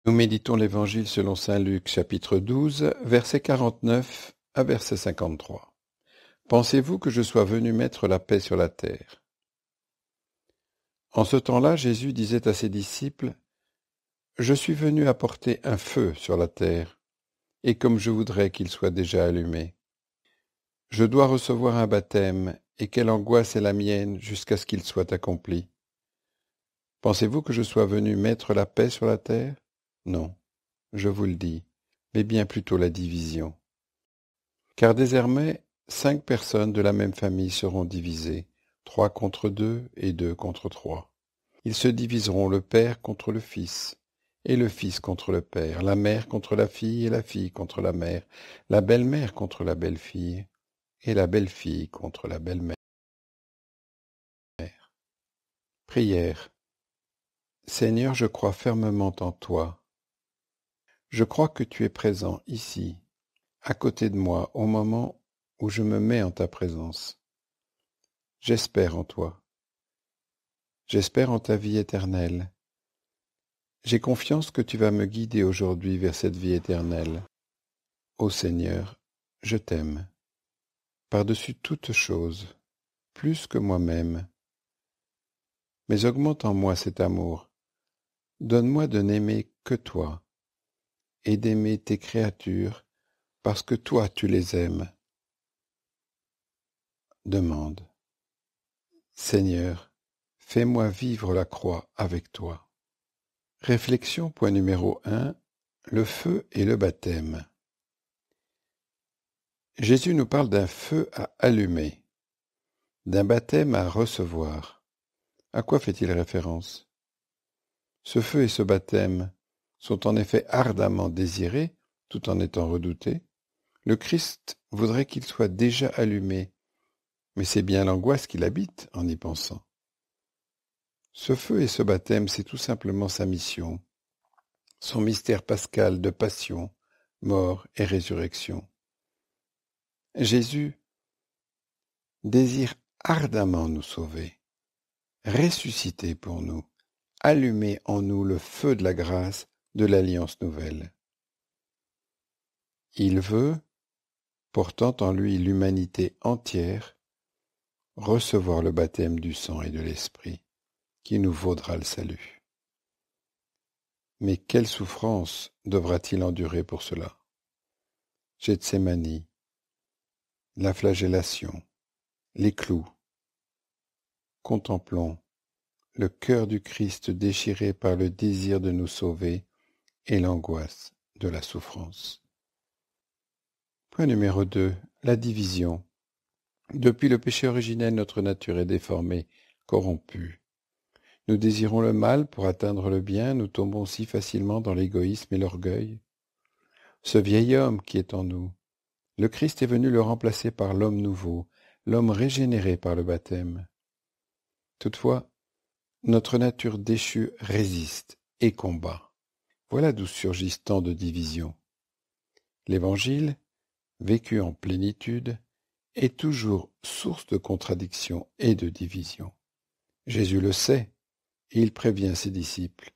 Nous méditons l'Évangile selon saint Luc, chapitre 12, versets 49 à verset 53. Pensez-vous que je sois venu mettre la paix sur la terre? En ce temps-là, Jésus disait à ses disciples, « Je suis venu apporter un feu sur la terre, et comme je voudrais qu'il soit déjà allumé. Je dois recevoir un baptême, et quelle angoisse est la mienne jusqu'à ce qu'il soit accompli. Pensez-vous que je sois venu mettre la paix sur la terre? Non, je vous le dis, mais bien plutôt la division. Car désormais, 5 personnes de la même famille seront divisées, 3 contre 2 et 2 contre 3. Ils se diviseront le père contre le fils, et le fils contre le père, la mère contre la fille et la fille contre la mère, la belle-mère contre la belle-fille, et la belle-fille contre la belle-mère. Prière. Seigneur, je crois fermement en toi. Je crois que tu es présent ici, à côté de moi, au moment où je me mets en ta présence. J'espère en toi. J'espère en ta vie éternelle. J'ai confiance que tu vas me guider aujourd'hui vers cette vie éternelle. Ô Seigneur, je t'aime, par-dessus toute chose, plus que moi-même. Mais augmente en moi cet amour. Donne-moi de n'aimer que toi, et d'aimer tes créatures, parce que toi tu les aimes. Demande. Seigneur, fais-moi vivre la croix avec toi. Réflexion point numéro 1. Le feu et le baptême. Jésus nous parle d'un feu à allumer, d'un baptême à recevoir. À quoi fait-il référence? Ce feu et ce baptême sont en effet ardemment désirés, tout en étant redoutés. Le Christ voudrait qu'il soit déjà allumé, mais c'est bien l'angoisse qui l'habite en y pensant. Ce feu et ce baptême, c'est tout simplement sa mission, son mystère pascal de passion, mort et résurrection. Jésus désire ardemment nous sauver, ressusciter pour nous, allumer en nous le feu de la grâce de l'Alliance nouvelle. Il veut, portant en lui l'humanité entière, recevoir le baptême du sang et de l'Esprit, qui nous vaudra le salut. Mais quelle souffrance devra-t-il endurer pour cela? Gethsémani, la flagellation, les clous. Contemplons le cœur du Christ déchiré par le désir de nous sauver et l'angoisse de la souffrance. Point numéro 2. La division. Depuis le péché originel, notre nature est déformée, corrompue. Nous désirons le mal pour atteindre le bien, nous tombons si facilement dans l'égoïsme et l'orgueil. Ce vieil homme qui est en nous, le Christ est venu le remplacer par l'homme nouveau, l'homme régénéré par le baptême. Toutefois, notre nature déchue résiste et combat. Voilà d'où surgissent tant de divisions. L'Évangile, vécu en plénitude, est toujours source de contradictions et de divisions. Jésus le sait, et il prévient ses disciples.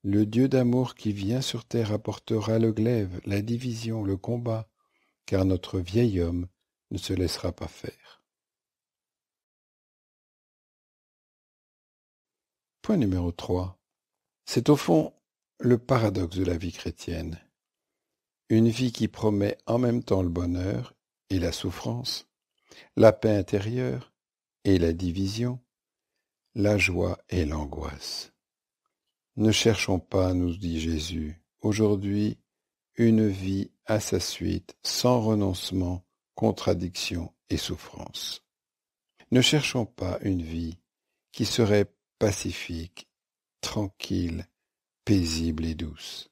Le Dieu d'amour qui vient sur terre apportera le glaive, la division, le combat, car notre vieil homme ne se laissera pas faire. Point numéro 3. C'est au fond le paradoxe de la vie chrétienne. Une vie qui promet en même temps le bonheur et la souffrance, la paix intérieure et la division, la joie et l'angoisse. Ne cherchons pas, nous dit Jésus, aujourd'hui, une vie à sa suite, sans renoncement, contradiction et souffrance. Ne cherchons pas une vie qui serait pacifique, tranquille, paisible et douce.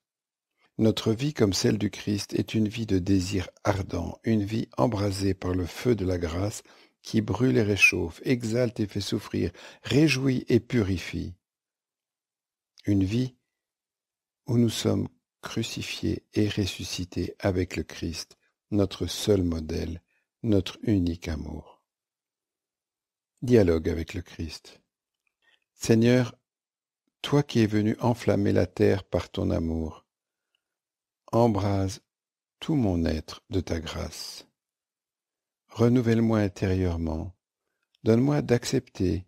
Notre vie comme celle du Christ est une vie de désir ardent, une vie embrasée par le feu de la grâce qui brûle et réchauffe, exalte et fait souffrir, réjouit et purifie. Une vie où nous sommes crucifiés et ressuscités avec le Christ, notre seul modèle, notre unique amour. Dialogue avec le Christ. Seigneur, toi qui es venu enflammer la terre par ton amour, embrase tout mon être de ta grâce. Renouvelle-moi intérieurement, donne-moi d'accepter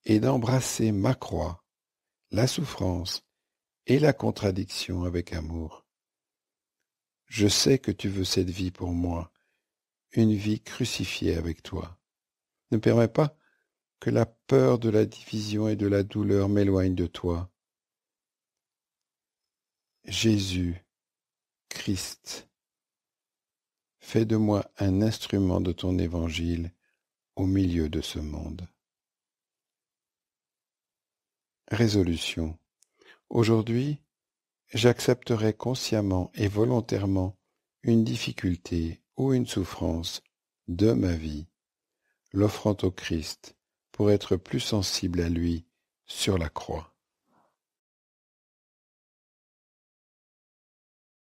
et d'embrasser ma croix, la souffrance et la contradiction avec amour. Je sais que tu veux cette vie pour moi, une vie crucifiée avec toi. Ne permets pas que la peur de la division et de la douleur m'éloigne de toi. Jésus, Christ, fais de moi un instrument de ton évangile au milieu de ce monde. Résolution. Aujourd'hui, j'accepterai consciemment et volontairement une difficulté ou une souffrance de ma vie, l'offrant au Christ pour être plus sensible à lui sur la croix.